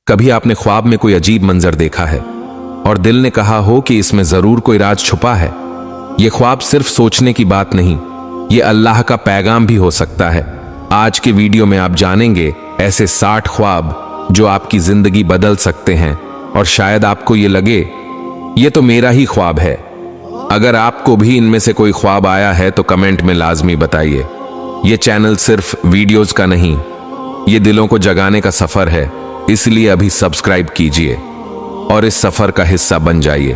कभी आपने ख्वाब में कोई अजीब मंजर देखा है और दिल ने कहा हो कि इसमें जरूर कोई राज छुपा है? यह ख्वाब सिर्फ सोचने की बात नहीं, ये अल्लाह का पैगाम भी हो सकता है। आज के वीडियो में आप जानेंगे ऐसे 60 ख्वाब जो आपकी जिंदगी बदल सकते हैं और शायद आपको ये लगे ये तो मेरा ही ख्वाब है। अगर आपको भी इनमें से कोई ख्वाब आया है तो कमेंट में लाजमी बताइए। ये चैनल सिर्फ वीडियोस का नहीं, ये दिलों को जगाने का सफर है, इसलिए अभी सब्सक्राइब कीजिए और इस सफर का हिस्सा बन जाइए।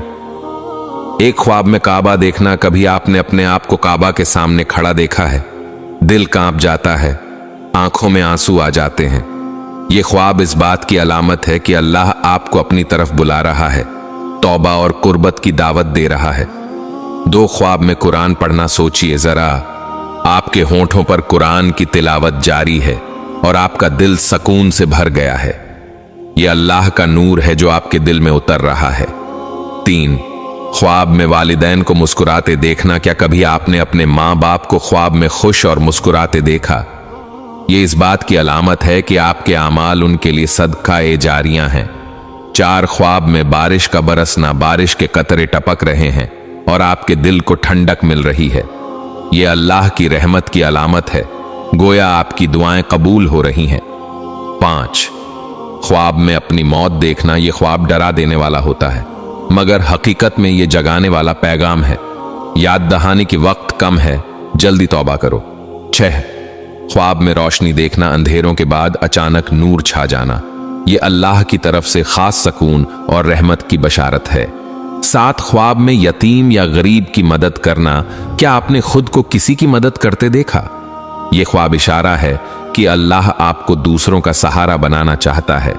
एक ख्वाब में काबा देखना। कभी आपने अपने आप को काबा के सामने खड़ा देखा है? दिल कांप जाता है, आंखों में आंसू आ जाते हैं। यह ख्वाब इस बात की अलामत है कि अल्लाह आपको अपनी तरफ बुला रहा है, तौबा और कुर्बत की दावत दे रहा है। 2 ख्वाब में कुरान पढ़ना। सोचिए जरा, आपके होंठों पर कुरान की तिलावत जारी है और आपका दिल सुकून से भर गया है। यह अल्लाह का नूर है जो आपके दिल में उतर रहा है। 3 ख्वाब में वालिदैन को मुस्कुराते देखना। क्या कभी आपने अपने माँ बाप को ख्वाब में खुश और मुस्कुराते देखा? यह इस बात की अलामत है कि आपके आमाल उनके लिए सदका ए जारियां हैं। 4 ख्वाब में बारिश का बरसना। बारिश के कतरे टपक रहे हैं और आपके दिल को ठंडक मिल रही है। यह अल्लाह की रहमत की अलामत है, गोया आपकी दुआएं कबूल हो रही हैं। 5 ख्वाब में अपनी मौत देखना। यह ख्वाब डरा देने वाला होता है, मगर हकीकत में यह जगाने वाला पैगाम है। याद दहानी की वक्त कम है, जल्दी तौबा करो। 6 ख्वाब में रोशनी देखना। अंधेरों के बाद अचानक नूर छा जाना। यह अल्लाह की तरफ से खास सुकून और रहमत की बशारत है। 7 ख्वाब में यतीम या गरीब की मदद करना। क्या आपने खुद को किसी की मदद करते देखा? यह ख्वाब इशारा है कि अल्लाह आपको दूसरों का सहारा बनाना चाहता है।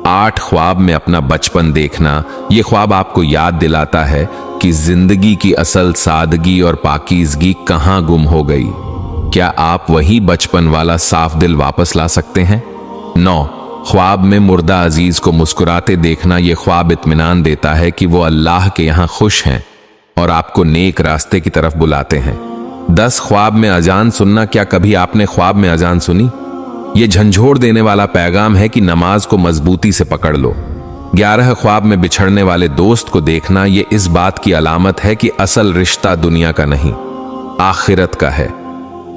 8 ख्वाब में अपना बचपन देखना। यह ख्वाब आपको याद दिलाता है कि जिंदगी की असल सादगी और पाकीज़गी कहां गुम हो गई। क्या आप वही बचपन वाला साफ दिल वापस ला सकते हैं? 9 ख्वाब में मुर्दा अजीज को मुस्कुराते देखना। यह ख्वाब इत्मीनान देता है कि वो अल्लाह के यहां खुश हैं और आपको नेक रास्ते की तरफ बुलाते हैं। 10 ख्वाब में अजान सुनना। क्या कभी आपने ख्वाब में अजान सुनी? यह झंझोड़ देने वाला पैगाम है कि नमाज को मजबूती से पकड़ लो। 11 ख्वाब में बिछड़ने वाले दोस्त को देखना। यह इस बात की अलामत है कि असल रिश्ता दुनिया का नहीं, आखिरत का है।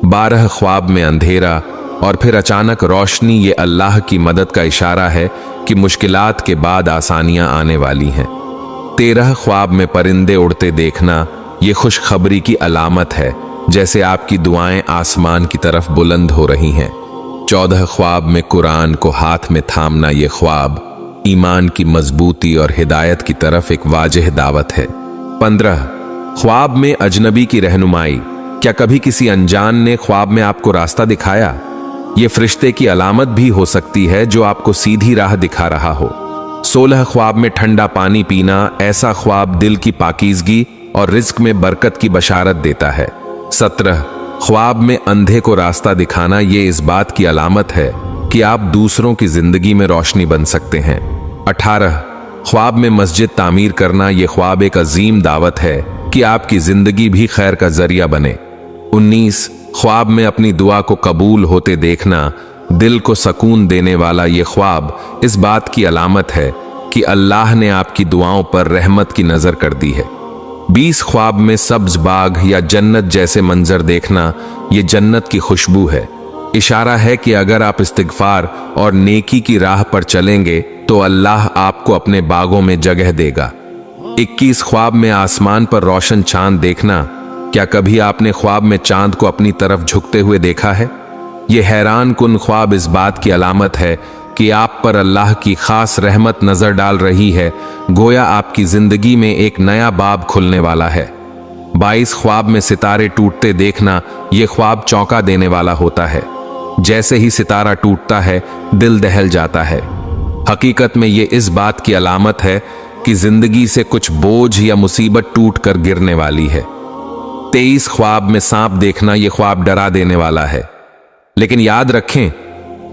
12 ख्वाब में अंधेरा और फिर अचानक रोशनी। यह अल्लाह की मदद का इशारा है कि मुश्किलात के बाद आसानियां आने वाली हैं। 13 ख्वाब में परिंदे उड़ते देखना। यह खुशखबरी की अलामत है, जैसे आपकी दुआएं आसमान की तरफ बुलंद हो रही हैं। 14 ख्वाब में कुरान को हाथ में थामना। यह ख्वाब ईमान की मजबूती और हिदायत की तरफ एक वाजह दावत है। 15 ख्वाब में अजनबी की रहनुमाई। क्या कभी किसी अनजान ने ख्वाब में आपको रास्ता दिखाया? यह फरिश्ते की अलामत भी हो सकती है जो आपको सीधी राह दिखा रहा हो। 16 ख्वाब में ठंडा पानी पीना। ऐसा ख्वाब दिल की पाकीज़गी और रिज्क में बरकत की बशारत देता है। 17 ख्वाब में अंधे को रास्ता दिखाना। यह इस बात की अलामत है कि आप दूसरों की जिंदगी में रोशनी बन सकते हैं। 18 ख्वाब में मस्जिद तामीर करना। यह ख्वाब एक अजीम दावत है कि आपकी जिंदगी भी खैर का जरिया बने। 19 ख्वाब में अपनी दुआ को कबूल होते देखना। दिल को सुकून देने वाला यह ख्वाब इस बात की अलामत है कि अल्लाह ने आपकी दुआओं पर रहमत की नजर कर दी है। 20 ख्वाब में सब्ज बाग या जन्नत जैसे मंजर देखना। यह जन्नत की खुशबू है, इशारा है कि अगर आप इस्तिगफार और नेकी की राह पर चलेंगे तो अल्लाह आपको अपने बागों में जगह देगा। 21 ख्वाब में आसमान पर रोशन चांद देखना। क्या कभी आपने ख्वाब में चांद को अपनी तरफ झुकते हुए देखा है? यह हैरान कुन ख्वाब इस बात की अलामत है कि आप पर अल्लाह की खास रहमत नजर डाल रही है, गोया आपकी जिंदगी में एक नया बाब खुलने वाला है। 22 ख्वाब में सितारे टूटते देखना। यह ख्वाब चौंका देने वाला होता है। जैसे ही सितारा टूटता है, दिल दहल जाता है। हकीकत में यह इस बात की अलामत है कि जिंदगी से कुछ बोझ या मुसीबत टूट कर गिरने वाली है। 23 ख्वाब में सांप देखना। यह ख्वाब डरा देने वाला है, लेकिन याद रखें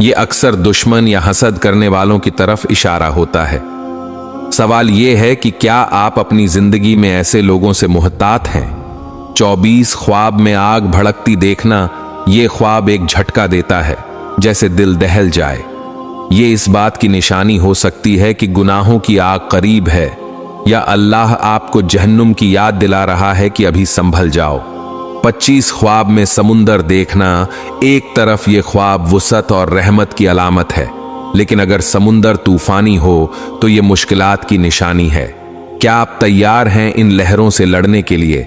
यह अक्सर दुश्मन या हसद करने वालों की तरफ इशारा होता है। सवाल यह है कि क्या आप अपनी जिंदगी में ऐसे लोगों से मुहतात हैं? 24 ख्वाब में आग भड़कती देखना। यह ख्वाब एक झटका देता है, जैसे दिल दहल जाए। ये इस बात की निशानी हो सकती है कि गुनाहों की आग करीब है, या अल्लाह आपको जहन्नुम की याद दिला रहा है कि अभी संभल जाओ। 25 ख्वाब में समुंदर देखना, एक तरफ ये ख्वाब वुसअत और रहमत की अलामत है, लेकिन अगर समुंदर तूफानी हो तो ये मुश्किलात की निशानी है। क्या आप तैयार हैं इन लहरों से लड़ने के लिए?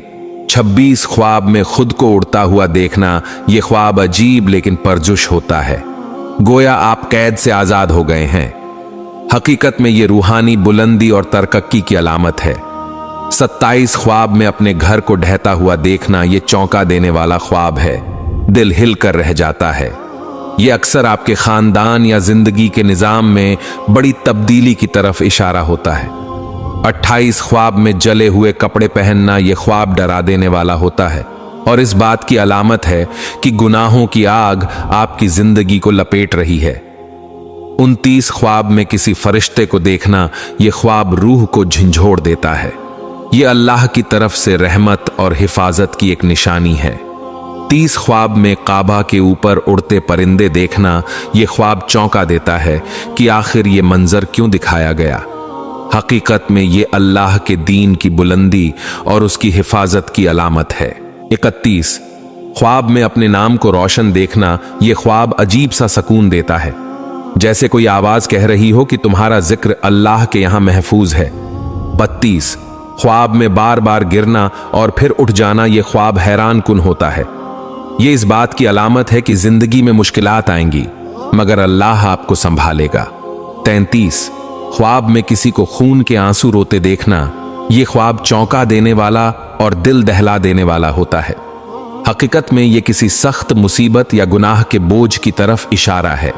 26 ख्वाब में खुद को उड़ता हुआ देखना, ये ख्वाब अजीब लेकिन परजुश होता है, गोया आप कैद से आजाद हो गए हैं। हकीकत में ये रूहानी बुलंदी और तरक्की की अलामत है। 27 ख्वाब में अपने घर को ढहता हुआ देखना, ये चौंका देने वाला ख्वाब है, दिल हिल कर रह जाता है। ये अक्सर आपके खानदान या जिंदगी के निजाम में बड़ी तब्दीली की तरफ इशारा होता है। 28 ख्वाब में जले हुए कपड़े पहनना, ये ख्वाब डरा देने वाला होता है और इस बात की अलामत है कि गुनाहों की आग आपकी जिंदगी को लपेट रही है। 29 ख्वाब में किसी फरिश्ते को देखना, ये ख्वाब रूह को झंझोड़ देता है। ये अल्लाह की तरफ से रहमत और हिफाजत की एक निशानी है। 30 ख्वाब में काबा के ऊपर उड़ते परिंदे देखना, ये ख्वाब चौंका देता है कि आखिर ये मंजर क्यों दिखाया गया। हकीकत में ये अल्लाह के दीन की बुलंदी और उसकी हिफाजत की अलामत है। 31 ख्वाब में अपने नाम को रोशन देखना, ये ख्वाब अजीब सा सुकून देता है, जैसे कोई आवाज कह रही हो कि तुम्हारा जिक्र अल्लाह के यहां महफूज है। 32 ख्वाब में बार बार गिरना और फिर उठ जाना, ये ख्वाब हैरान कुन होता है। ये इस बात की अलामत है कि जिंदगी में मुश्किलात आएंगी, मगर अल्लाह आपको संभालेगा। 33 ख्वाब में किसी को खून के आंसू रोते देखना, ये ख्वाब चौंका देने वाला और दिल दहला देने वाला होता है। हकीकत में ये किसी सख्त मुसीबत या गुनाह के बोझ की तरफ इशारा है।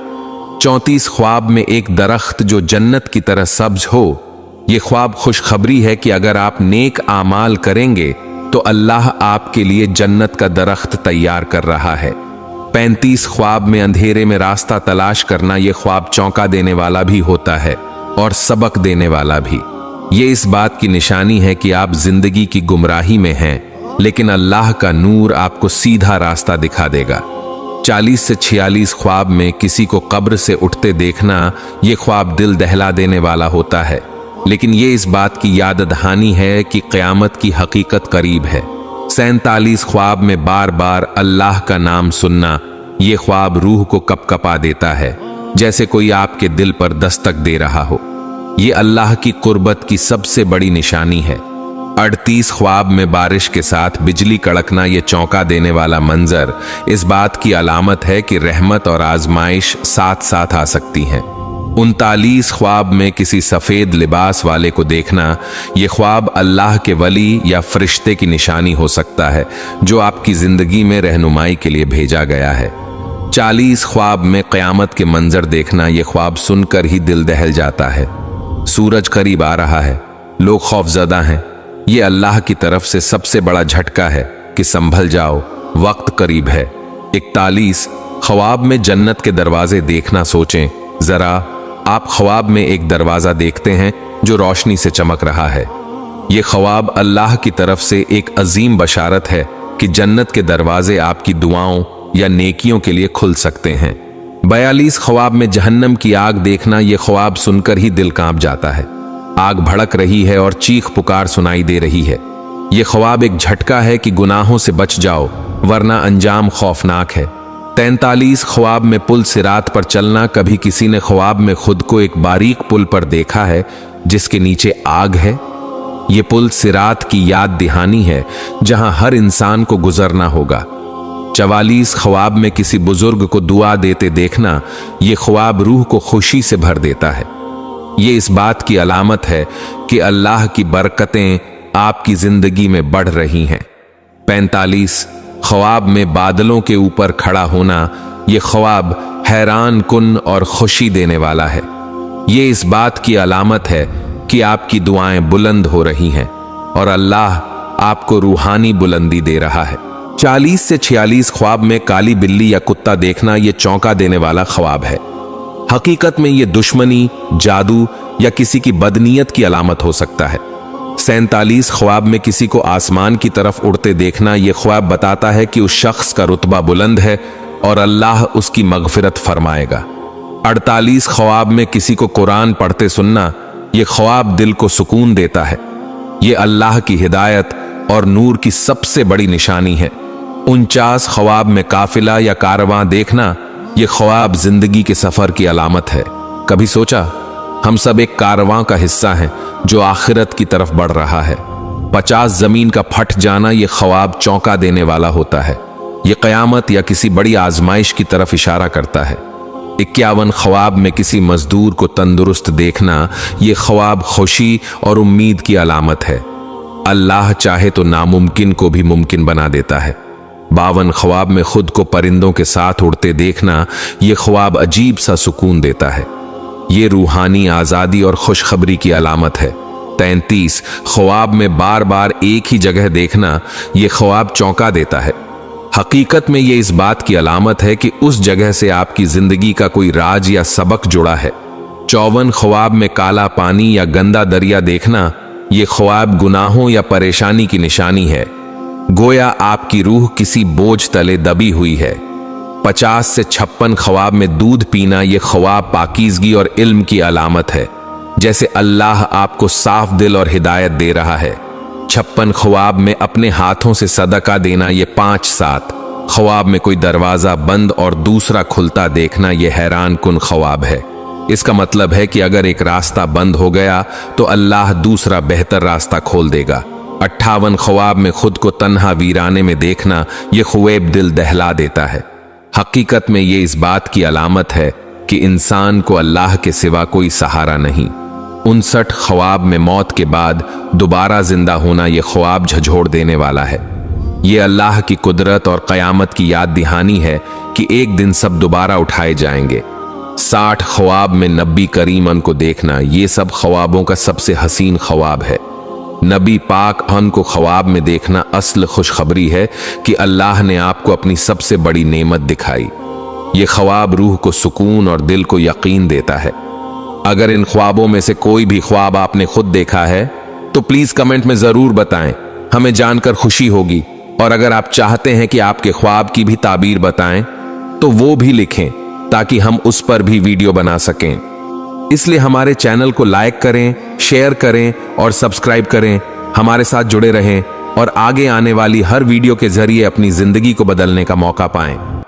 34 ख्वाब में एक दरख्त जो जन्नत की तरह सब्ज हो, ये ख्वाब खुशखबरी है कि अगर आप नेक आमाल करेंगे तो अल्लाह आपके लिए जन्नत का दरख्त तैयार कर रहा है। 35 ख्वाब में अंधेरे में रास्ता तलाश करना, ये ख्वाब चौंका देने वाला भी होता है और सबक देने वाला भी। ये इस बात की निशानी है कि आप जिंदगी की गुमराही में हैं, लेकिन अल्लाह का नूर आपको सीधा रास्ता दिखा देगा। 40 से 46 ख्वाब में किसी को कब्र से उठते देखना, ये ख्वाब दिल दहला देने वाला होता है, लेकिन ये इस बात की याद दहानी है कि क़यामत की हकीकत करीब है। 47 ख्वाब में बार बार अल्लाह का नाम सुनना, ये ख्वाब रूह को कपकपा देता है, जैसे कोई आपके दिल पर दस्तक दे रहा हो। ये अल्लाह की कुर्बत की सबसे बड़ी निशानी है। 38 ख्वाब में बारिश के साथ बिजली कड़कना, ये चौंका देने वाला मंजर इस बात की अलामत है कि रहमत और आजमाइश साथ साथ आ सकती हैं। 39 ख्वाब में किसी सफेद लिबास वाले को देखना, ये ख्वाब अल्लाह के वली या फरिश्ते की निशानी हो सकता है, जो आपकी जिंदगी में रहनुमाई के लिए भेजा गया है। 40 ख्वाब में क़यामत के मंजर देखना, ये ख्वाब सुनकर ही दिल दहल जाता है। सूरज करीब आ रहा है, लोग खौफजदा हैं, ये अल्लाह की तरफ से सबसे बड़ा झटका है कि संभल जाओ, वक्त करीब है। 41 ख्वाब में जन्नत के दरवाजे देखना, सोचें जरा, आप ख्वाब में एक दरवाजा देखते हैं जो रोशनी से चमक रहा है। ये ख्वाब अल्लाह की तरफ से एक अजीम बशारत है कि जन्नत के दरवाजे आपकी दुआओं या नेकियों के लिए खुल सकते हैं। 42 ख्वाब में जहन्नम की आग देखना, ये ख्वाब सुनकर ही दिल कांप जाता है। आग भड़क रही है और चीख पुकार सुनाई दे रही है। ये ख्वाब एक झटका है कि गुनाहों से बच जाओ, वरना अंजाम खौफनाक है। 43 ख्वाब में पुल सिरात पर चलना, कभी किसी ने ख्वाब में खुद को एक बारीक पुल पर देखा है जिसके नीचे आग है? ये पुल सिरात की याद दहानी है, जहां हर इंसान को गुजरना होगा। 44 ख्वाब में किसी बुजुर्ग को दुआ देते देखना, ये ख्वाब रूह को खुशी से भर देता है। ये इस बात की अलामत है कि अल्लाह की बरकतें आपकी जिंदगी में बढ़ रही हैं। 45 ख्वाब में बादलों के ऊपर खड़ा होना, ये ख्वाब हैरान कुन और खुशी देने वाला है। ये इस बात की अलामत है कि आपकी दुआएं बुलंद हो रही हैं और अल्लाह आपको रूहानी बुलंदी दे रहा है। 40 से 46 ख्वाब में काली बिल्ली या कुत्ता देखना, ये चौंका देने वाला ख्वाब है। हकीकत में ये दुश्मनी, जादू या किसी की बदनीयत की अलामत हो सकता है। 47 ख्वाब में किसी को आसमान की तरफ उड़ते देखना, ये ख्वाब बताता है कि उस शख्स का रुतबा बुलंद है और अल्लाह उसकी मगफिरत फरमाएगा। 48 ख्वाब में किसी को कुरान पढ़ते सुनना, ये ख्वाब दिल को सुकून देता है। ये अल्लाह की हिदायत और नूर की सबसे बड़ी निशानी है। 49 ख्वाब में काफिला या कारवां देखना, ये ख्वाब जिंदगी के सफर की अलामत है। कभी सोचा, हम सब एक कारवां का हिस्सा हैं जो आखिरत की तरफ बढ़ रहा है। 50 जमीन का फट जाना, ये ख्वाब चौंका देने वाला होता है। ये कयामत या किसी बड़ी आजमाइश की तरफ इशारा करता है। 51 ख्वाब में किसी मजदूर को तंदुरुस्त देखना, ये ख्वाब खुशी और उम्मीद की अलामत है। अल्लाह चाहे तो नामुमकिन को भी मुमकिन बना देता है। 52 ख्वाब में खुद को परिंदों के साथ उड़ते देखना, ये ख्वाब अजीब सा सुकून देता है। ये रूहानी आज़ादी और खुशखबरी की अलामत है। 33 ख्वाब में बार बार एक ही जगह देखना, ये ख्वाब चौंका देता है। हकीकत में ये इस बात की अलामत है कि उस जगह से आपकी जिंदगी का कोई राज या सबक जुड़ा है। 54 ख्वाब में काला पानी या गंदा दरिया देखना, ये ख्वाब गुनाहों या परेशानी की निशानी है। गोया आपकी रूह किसी बोझ तले दबी हुई है। 50 से 56 ख्वाब में दूध पीना, ये ख्वाब पाकीज़गी और इल्म की अलामत है, जैसे अल्लाह आपको साफ दिल और हिदायत दे रहा है। 56 ख्वाब में अपने हाथों से सदका देना, ये 5-7 ख्वाब में कोई दरवाजा बंद और दूसरा खुलता देखना, ये हैरान कुन ख्वाब है। इसका मतलब है कि अगर एक रास्ता बंद हो गया तो अल्लाह दूसरा बेहतर रास्ता खोल देगा। 58 ख्वाब में खुद को तन्हा वीराने में देखना, ये ख्वेब दिल दहला देता है। हकीकत में ये इस बात की अलामत है कि इंसान को अल्लाह के सिवा कोई सहारा नहीं। 59 ख्वाब में मौत के बाद दोबारा जिंदा होना, ये ख्वाब झंझोड़ देने वाला है। ये अल्लाह की कुदरत और क़यामत की याद दहानी है कि एक दिन सब दोबारा उठाए जाएंगे। 60 ख्वाब में नबी करीमन को देखना, ये सब ख्वाबों का सबसे हसीन ख्वाब है। नबी पाक अन को ख्वाब में देखना असल खुशखबरी है कि अल्लाह ने आपको अपनी सबसे बड़ी नेमत दिखाई। ये ख्वाब रूह को सुकून और दिल को यकीन देता है। अगर इन ख्वाबों में से कोई भी ख्वाब आपने खुद देखा है तो प्लीज कमेंट में जरूर बताएं, हमें जानकर खुशी होगी। और अगर आप चाहते हैं कि आपके ख्वाब की भी ताबीर बताएं तो वो भी लिखें ताकि हम उस पर भी वीडियो बना सकें। इसलिए हमारे चैनल को लाइक करें, शेयर करें और सब्सक्राइब करें। हमारे साथ जुड़े रहें और आगे आने वाली हर वीडियो के जरिए अपनी जिंदगी को बदलने का मौका पाएं।